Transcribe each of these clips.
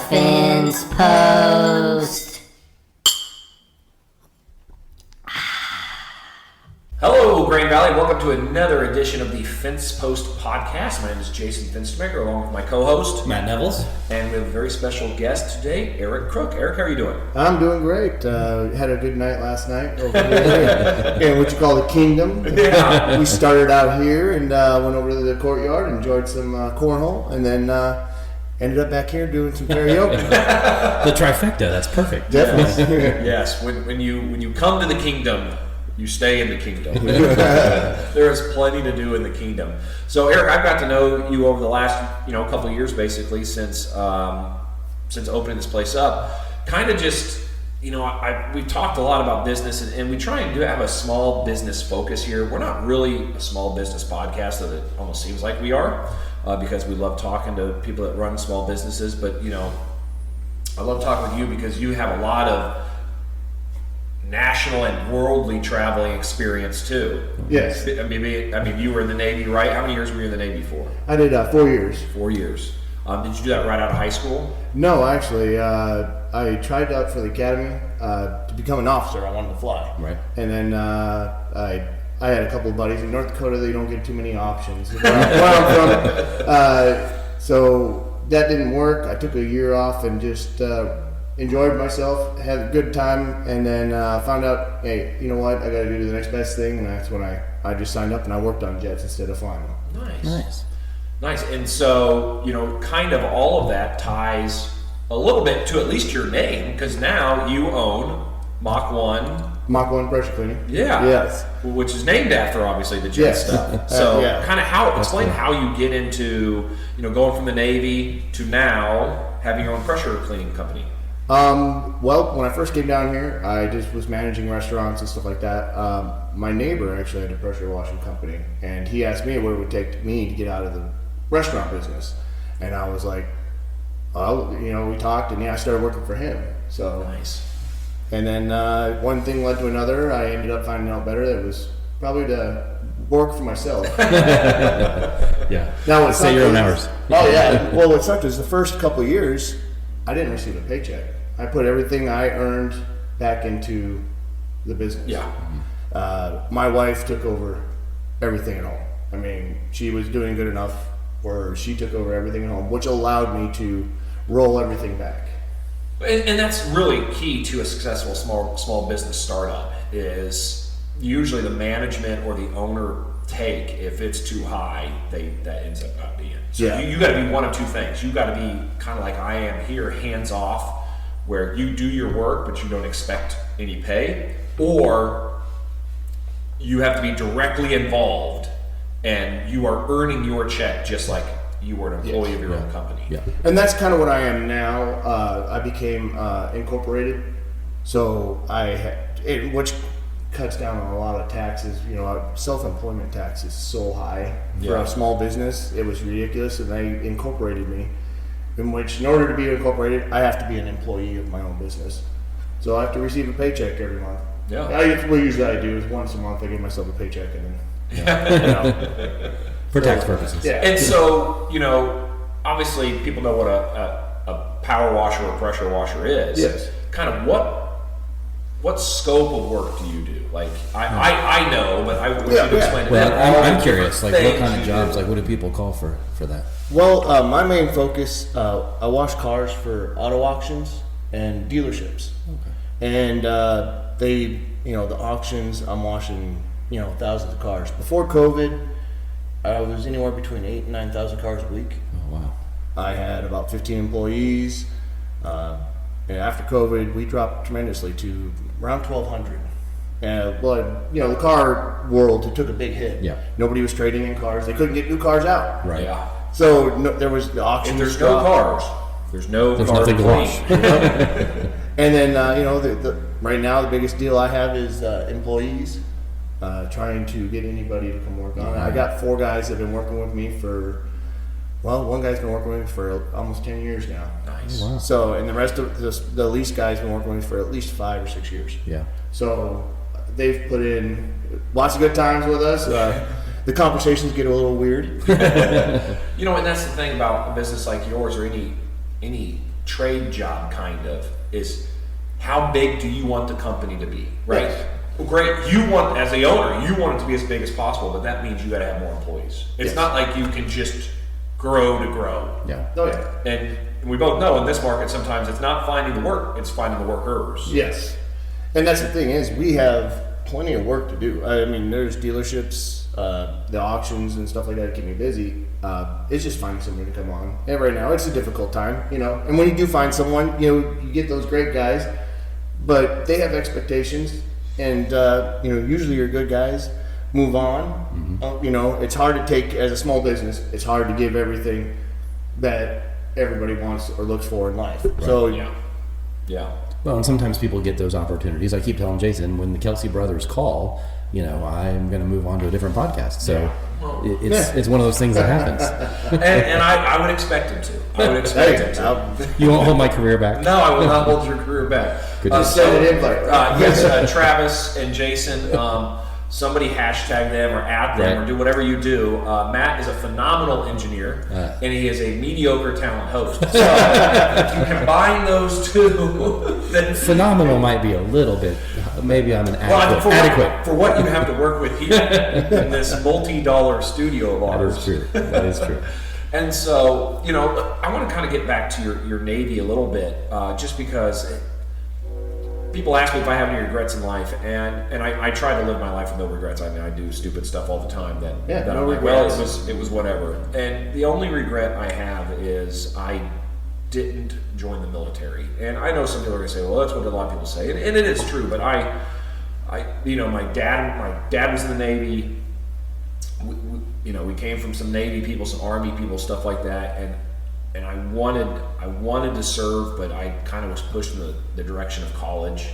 Fence Post. Hello, Grain Valley. Welcome to another edition of the Fence Post podcast. My name is Jason Fenstermaker, along with my co-host Matt Nevels, and we have a very special guest today, Eric Crook. Eric, how are you doing? I'm doing great. Had a good night last night over here in what you call the Kingdom. Yeah. We started out here and went over to the courtyard, enjoyed some cornhole, and then ended up back here doing some karaoke. the trifecta. That's perfect. Definitely. Yes. When you come to the Kingdom, you stay in the Kingdom. There is plenty to do in the Kingdom. So, Eric, I've got to know you over the last couple of years, basically, since opening this place up. Kind of just, we've talked a lot about business, and we try and have a small business focus here. We're not really a small business podcast, though it almost seems like we are, because we love talking to people that run small businesses. But I love talking with you because you have a lot of national and worldly traveling experience too. Yes. I mean, you were in the Navy, right? How many years were you in the Navy for? I did 4 years. 4 years. Did you do that right out of high school? No, actually, I tried out for the academy to become an officer. I wanted to fly. Right. And then I had a couple of buddies in North Dakota. They don't get too many options where I'm from. So that didn't work. I took a year off and just enjoyed myself, had a good time, and then found out, hey, you know what? I got to do the next best thing, and that's when I just signed up and I worked on jets instead of flying them. Nice. And so, kind of all of that ties a little bit to at least your name, because now you own Mach 1. Mach 1 pressure cleaning. Yeah. Yes. Which is named after, obviously, the jet stuff. So, kind of explain how you get into, going from the Navy to now having your own pressure cleaning company. Well, when I first came down here, I just was managing restaurants and stuff like that. My neighbor actually had a pressure washing company, and he asked me what it would take me to get out of the restaurant business. And I was like, well, we talked, and I started working for him. So nice. And then one thing led to another. I ended up finding out better that it was probably to work for myself. Yeah. Now, say your own hours. Oh yeah. Well, what sucked is the first couple of years, I didn't receive a paycheck. I put everything I earned back into the business. Yeah. My wife took over everything at home. I mean, she was doing good enough where she took over everything at home, which allowed me to roll everything back. And that's really key to a successful small business startup is usually the management or the owner take, if it's too high, that ends up not being. So you got to be one of two things. You got to be kind of like I am here, hands off, where you do your work but you don't expect any pay, or you have to be directly involved and you are earning your check just like you were an employee of your own company. Yeah. And that's kind of what I am now. I became incorporated, so which cuts down on a lot of taxes. Self-employment tax is so high for a small business. It was ridiculous, and they incorporated me. In which, in order to be incorporated, I have to be an employee of my own business. So I have to receive a paycheck every month. Yeah. What usually I do is once a month I give myself a paycheck, and then for tax purposes. Yeah. And so, obviously people know what a power washer or pressure washer is. Yes. Kind of what scope of work do you do? Like I know, but I want you to explain it. Well, I'm curious. Like, what kind of jobs? Like, what do people call for that? Well, my main focus, I wash cars for auto auctions and dealerships. Okay. And the auctions, I'm washing, thousands of cars. Before COVID, I was anywhere between 8,000 and 9,000 cars a week. Oh wow. I had about 15 employees. And after COVID, we dropped tremendously to around 1,200. The car world took a big hit. Yeah. Nobody was trading in cars. They couldn't get new cars out. Right. Yeah. So there was the auction. If there's no cars, there's nothing to wash. And then right now the biggest deal I have is employees. Trying to get anybody to come work on it. I got 4 guys that have been working with me for. Well, one guy's been working with me for almost 10 years now. Nice. Oh, wow. So, and the rest of the least guy's been working with me for at least 5 or 6 years. Yeah. So they've put in lots of good times with us. The conversations get a little weird. And that's the thing about a business like yours or any trade job kind of is how big do you want the company to be, right? Yes. Well, great. You want, as the owner, you want it to be as big as possible, but that means you got to have more employees. It's Yes. not like you can just grow to grow. Yeah. Oh yeah. And we both know in this market, sometimes it's not finding the work; it's finding the workers. Yes. And that's the thing is, we have plenty of work to do. I mean, there's dealerships, the auctions and stuff like that keep me busy. It's just finding somebody to come on. And right now, it's a difficult time, you know. And when you do find someone, you know, you get those great guys, but they have expectations, and you know, usually your good guys move on. You know, it's hard to take as a small business. It's hard to give everything that everybody wants or looks for in life. So Yeah. Well, and sometimes people get those opportunities. I keep telling Jason, when the Kelsey brothers call, you know, I'm going to move on to a different podcast. So it's one of those things that happens. and I would expect him to. I would expect him to. You won't hold my career back. No, I will not hold your career back. Good send an invite. Yes, Travis and Jason, somebody hashtag them or at them or do whatever you do. Matt is a phenomenal engineer, and he is a mediocre talent host. So if you combine those two, then Phenomenal might be a little bit, maybe I'm an adequate. For what you have to work with here in this multi-dollar studio of That ours. is true. That is true. And so, you know, I want to kind of get back to your Navy a little bit, just because people ask me if I have any regrets in life, and I try to live my life with no regrets. I mean, I do stupid stuff all the time that no I'm like, well, regrets. it was whatever. And the only regret I have is I didn't join the military. And I know some people are going to say, well, that's what a lot of people say, and it is true. But I, you know, my dad was in the Navy. We came from some Navy people, some Army people, stuff like that, and I wanted to serve, but I kind of was pushed in the direction of college,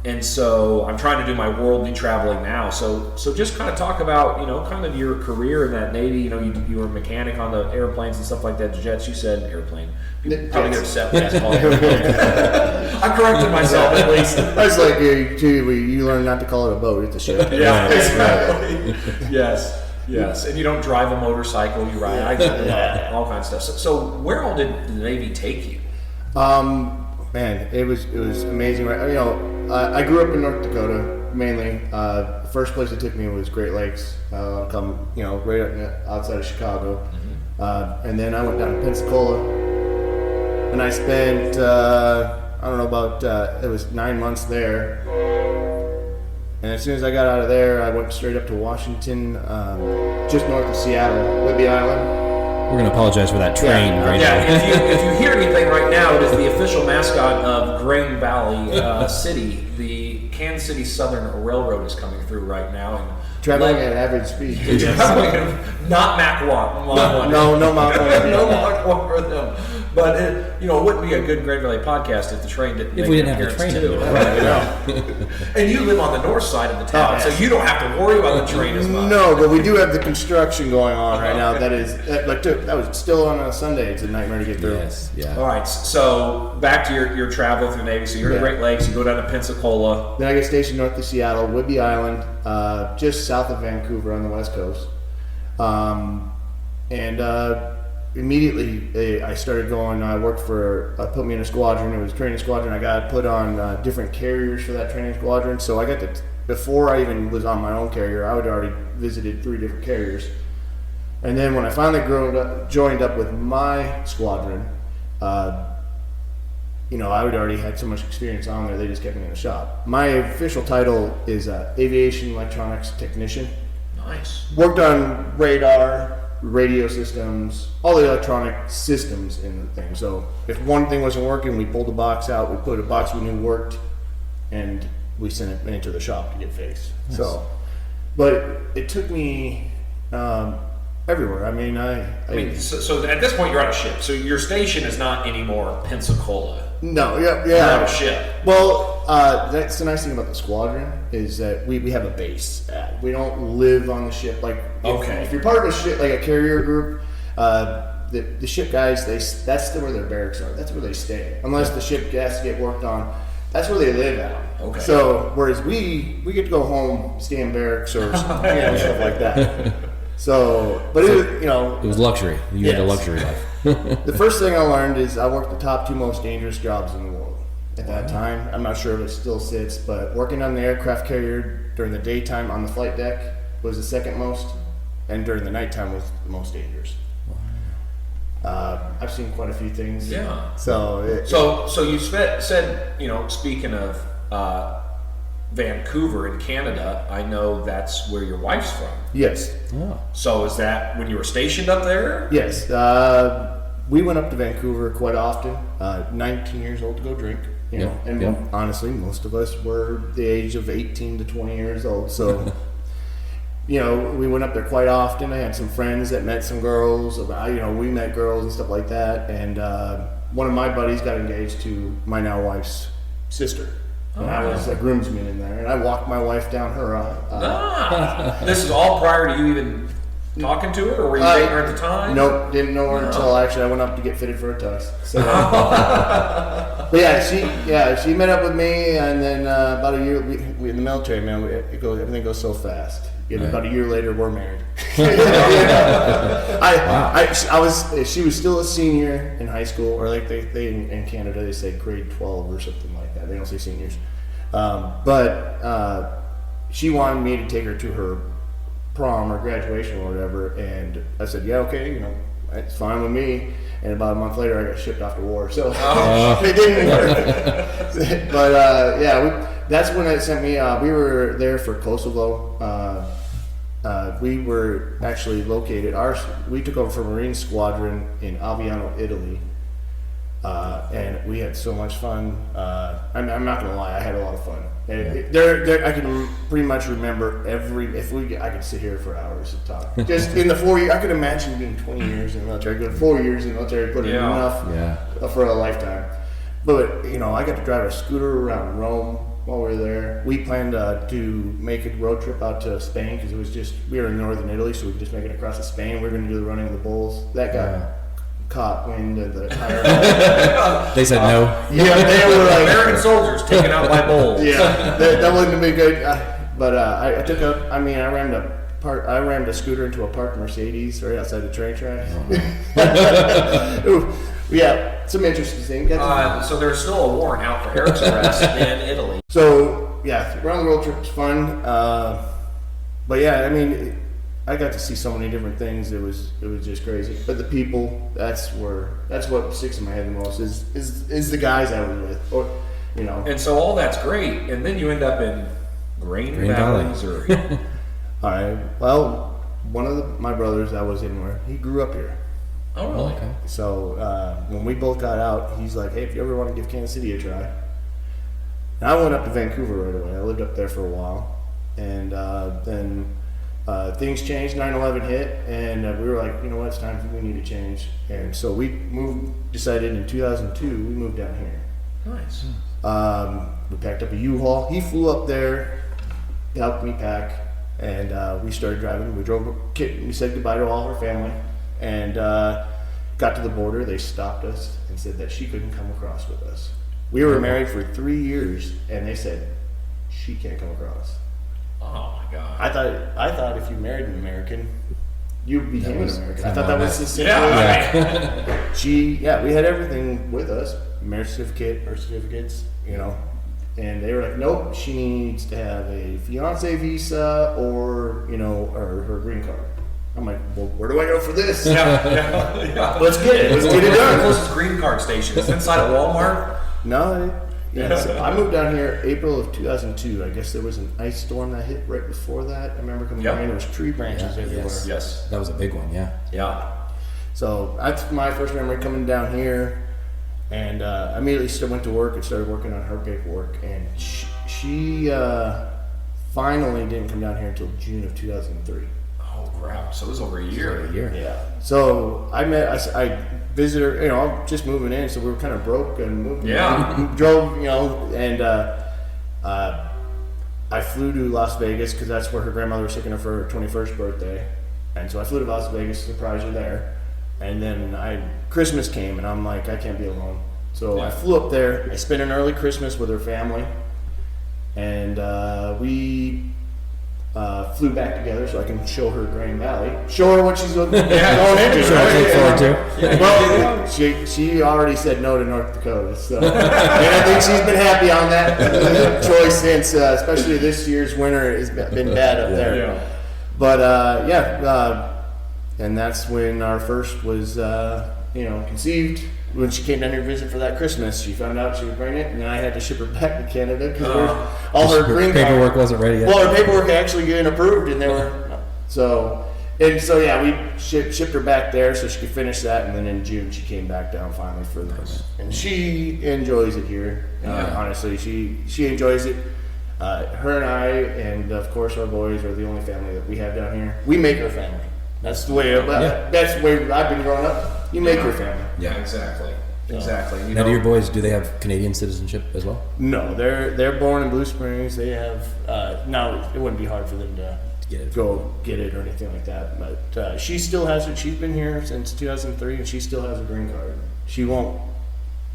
and so I'm trying to do my worldly traveling now. So just kind of talk about, you know, kind of your career in that Navy. You know, you were a mechanic on the airplanes and stuff like that. The jets, you said airplane. People probably get upset when I call it airplane. I corrected myself at least. I was like, you learn not to call it a boat; it's a ship. Yeah, exactly. Yes, and you don't drive a motorcycle; you ride all kinds of stuff. So where all did the Navy take you? Man, it was amazing. You know, I grew up in North Dakota mainly. The first place it took me was Great Lakes, right outside of Chicago, and then I went down to Pensacola, and I spent I don't know about it was 9 months there. And as soon as I got out of there, I went straight up to Washington, just north of Seattle, Whidbey Island. We're going to apologize for that train right now. If you hear anything right now, it is the official mascot of Green Valley City. The Kansas City Southern Railroad is coming through right now. And Traveling at average speed. Not Mach 1. No Mach 1. No Mach 1 for them. But it wouldn't be a good Green Valley podcast if the train didn't. If we didn't have the train too. Right. And you live on the north side of the town, so you don't have to worry about the train as much. No, but we do have the construction going on right now. That was still on a Sunday. It's a nightmare to get through. Yes, yeah. All right, so back to your travel through the Navy. So you're in the Great Lakes. You go down to Pensacola. Then I get stationed north of Seattle, Whidbey Island, just south of Vancouver on the west coast. Immediately I started going. I put me in a squadron. It was a training squadron. I got put on different carriers for that training squadron. So I got before I even was on my own carrier, I had already visited 3 different carriers. And then when I finally joined up with my squadron, I had already had so much experience on there, they just kept me in the shop. My official title is Aviation Electronics Technician. Nice. Worked on radar, radio systems, all the electronic systems in the thing. So if one thing wasn't working, we pulled the box out, we put a box we knew worked, and we sent it into the shop to get fixed. Nice. So, but it took me everywhere. I mean, so at this point you're on a ship. So your station is not anymore Pensacola. No, yeah. You're on a ship. Well, that's the nice thing about the squadron is that we have a base. We don't live on the ship. Like, if you're part of a ship, like a carrier group, the ship guys, that's where their barracks are. That's where they stay. Unless the ship has to get worked on, that's where they live at. Okay. So whereas we get to go home, stay in barracks or stuff like that. So, but it was, you know, It was luxury. You had a Yes. luxury life. the first thing I learned is I worked the top 2 most dangerous jobs in the world at that time. I'm not sure if it still sits, but working on the aircraft carrier during the daytime on the flight deck was the second most, and during the nighttime was the most dangerous. I've seen quite a few things. Yeah. So, So you said, you know, speaking of Vancouver in Canada, I know that's where your wife's from. yes, Oh. So is that when you were stationed up there? yes. We went up to Vancouver quite often. 19 years old to go drink. You know, Yep, and yep. honestly, most of us were the age of 18 to 20 years old. So, you know, we went up there quite often. I had some friends that met some girls. You know, we met girls and stuff like that. And one of my buddies got engaged to my now wife's sister. And I was a groomsman in there. And I walked my wife down her aisle. This is all prior to you even talking to her, or were you dating her at the time? Nope, didn't know her until actually I went up to get fitted for a tux. So, but yeah, she met up with me, and then about a year, we in the military, man, everything goes so fast. You know, about a year later, we're married. She was still a senior in high school, or like they in Canada they say grade 12 or something like that. They don't say seniors, but she wanted me to take her to her prom or graduation or whatever, and I said, yeah, okay, you know, it's fine with me. And about a month later, I got shipped off to war, so it didn't work. But that's when it sent me. We were there for Kosovo. We were actually located. We took over for Marine Squadron in Aviano, Italy, and we had so much fun. I'm not gonna lie, I had a lot of fun. I can pretty much remember I could sit here for hours and talk. Just in the 4 years, I could imagine being 20 years in the military. Good 4 years in the military, put in enough for a lifetime. But you know, I got to drive a scooter around Rome while we were there. We planned to make a road trip out to Spain because we were in northern Italy, so we could just make it across to Spain. We were going to do the running of the bulls. That got caught wind of the tire. They said no. Yeah, they were like American soldiers taken out by bulls. Yeah, that wouldn't have been good. But I rammed a scooter into a parked Mercedes right outside the train track. Ooh, yeah, some interesting things. So there's still a warrant out for Eric's arrest in Italy. So yeah, around the world trip was fun. But yeah, I mean, I got to see so many different things. It was just crazy. But the people, that's what sticks in my head the most is the guys I was with, or you know. And so all that's great, and then you end up in Green Valley, Missouri. All right. Well, one of my brothers I was in he grew up here. Oh, really? Okay. So when we both got out, he's like, "Hey, if you ever want to give Kansas City a try." And I went up to Vancouver right away. I lived up there for a while, and then things changed. 9/11 hit, and we were like, you know what? It's time we need to change. And so we decided in 2002 we moved down here. Nice. We packed up a U-Haul. He flew up there, helped me pack, and we started driving. We said goodbye to all her family, and got to the border. They stopped us and said that she couldn't come across with us. We were married for 3 years, and they said she can't come across. Oh my God. I thought if you married an American, you became an American. I thought that was the simple. Yeah. We had everything with us, marriage certificate, birth certificates, you know, and they were like, nope, she needs to have a fiance visa or her green card. I'm like, well, where do I go for this? Yeah. Let's get it. Let's get it The done. closest green card station is inside of Walmart. No. Yeah, so I moved down here April of 2002. I guess there was an ice storm that hit right before that. I remember coming down here, there was tree branches everywhere. Yes. That was a big one, yeah. Yeah. So that's my first memory coming down here, and I immediately went to work and started working on her paperwork. And she finally didn't come down here until June of 2003. Oh crap! So it was over a year. Yeah. So I visited her. You know, I'm just moving in, so we were kind of broke and moving. Yeah. Drove, and I flew to Las Vegas because that's where her grandmother was taking her for her 21st birthday, and so I flew to Las Vegas to surprise her there. And then Christmas came, and I'm like, I can't be alone. So I flew up there. I spent an early Christmas with her family, and flew back together so I can show her Grand Valley, show her what she's going into. Right? Well, she already said no to North Dakota, so and I think she's been happy on that choice since, especially this year's winter has been bad up there. Yeah. But and that's when our first was conceived. When she came down here to visit for that Christmas, she found out she was pregnant, and then I had to ship her back to Canada because all her green paperwork wasn't ready yet. Well, her paperwork actually getting approved, and they were so yeah, we shipped her back there so she could finish that, and then in June she came back down finally for this, and she enjoys it here. Honestly, she enjoys it. Her and I, and of course our boys, are the only family that we have down here. We make our family. That's the way. That's the way I've been growing up. You make your family. Yeah, exactly. Exactly. Now, do your boys, do they have Canadian citizenship as well? No, they're born in Blue Springs. They have now. It wouldn't be hard for them to go get it or anything like that. But she still has it. She's been here since 2003, and she still has a green card. She won't.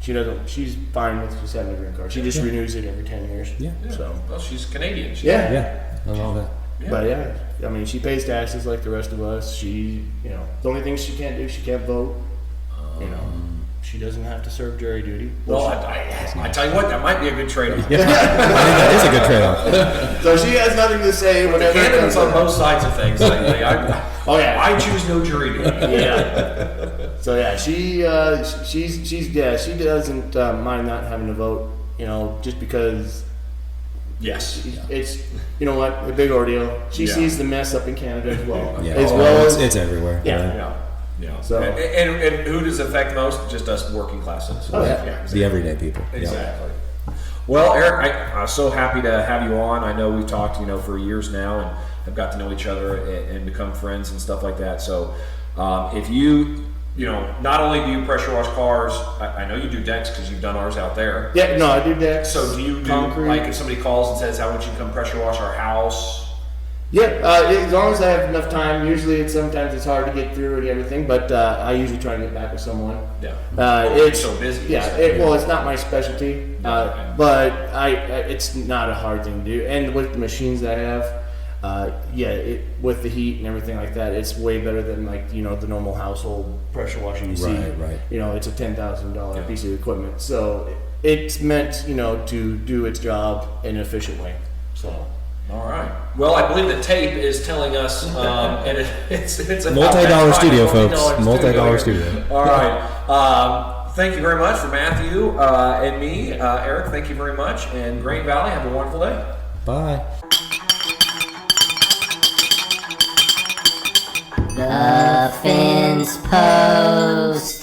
She doesn't. She's fine with just having a green card. She just renews it every 10 years. Yeah. So. Well, she's Canadian. Yeah. I love that. Yeah. But yeah, I mean, she pays taxes like the rest of us. She, the only thing she can't do, she can't vote. She doesn't have to serve jury duty. Well, I tell you what, that might be a good trade-off. Yeah. I think that is a good trade-off. So she has nothing to say whenever it Candidates comes on both sides of things. I choose no jury duty. Yeah. So yeah, she doesn't mind not having to vote. Just because. Yes. It's a big ordeal. She sees the mess up in Canada as well. Yeah. It's everywhere. Yeah. So and who does it affect most? Just us working class citizens. Oh, yeah. Exactly. The everyday people. Exactly. Well, Eric, I'm so happy to have you on. I know we've talked, for years now, and have got to know each other and become friends and stuff like that. So, if you, not only do you pressure wash cars, I know you do decks because you've done ours out there. Yeah, no, I do decks. So, do you concrete? Like if somebody calls and says, "How would you come pressure wash our house?" Yeah, as long as I have enough time. Usually, sometimes it's hard to get through and everything, but I usually try to get back with someone. Yeah. It's so busy. Yeah. It's not my specialty, but it's not a hard thing to do. And with the machines that I have, with the heat and everything like that, it's way better than the normal household pressure washer you see. Right. It's a $10,000 piece of equipment, so it's meant to do its job in an efficient way. So. All right. Well, I believe the tape is telling us, and it's about multi-dollar studio, folks. Multi-dollar Multi-dollar studio. All right. Thank you very much for Matthew and me, Eric. Thank you very much, and Grain Valley. Have a wonderful day. Bye. The Fence Post.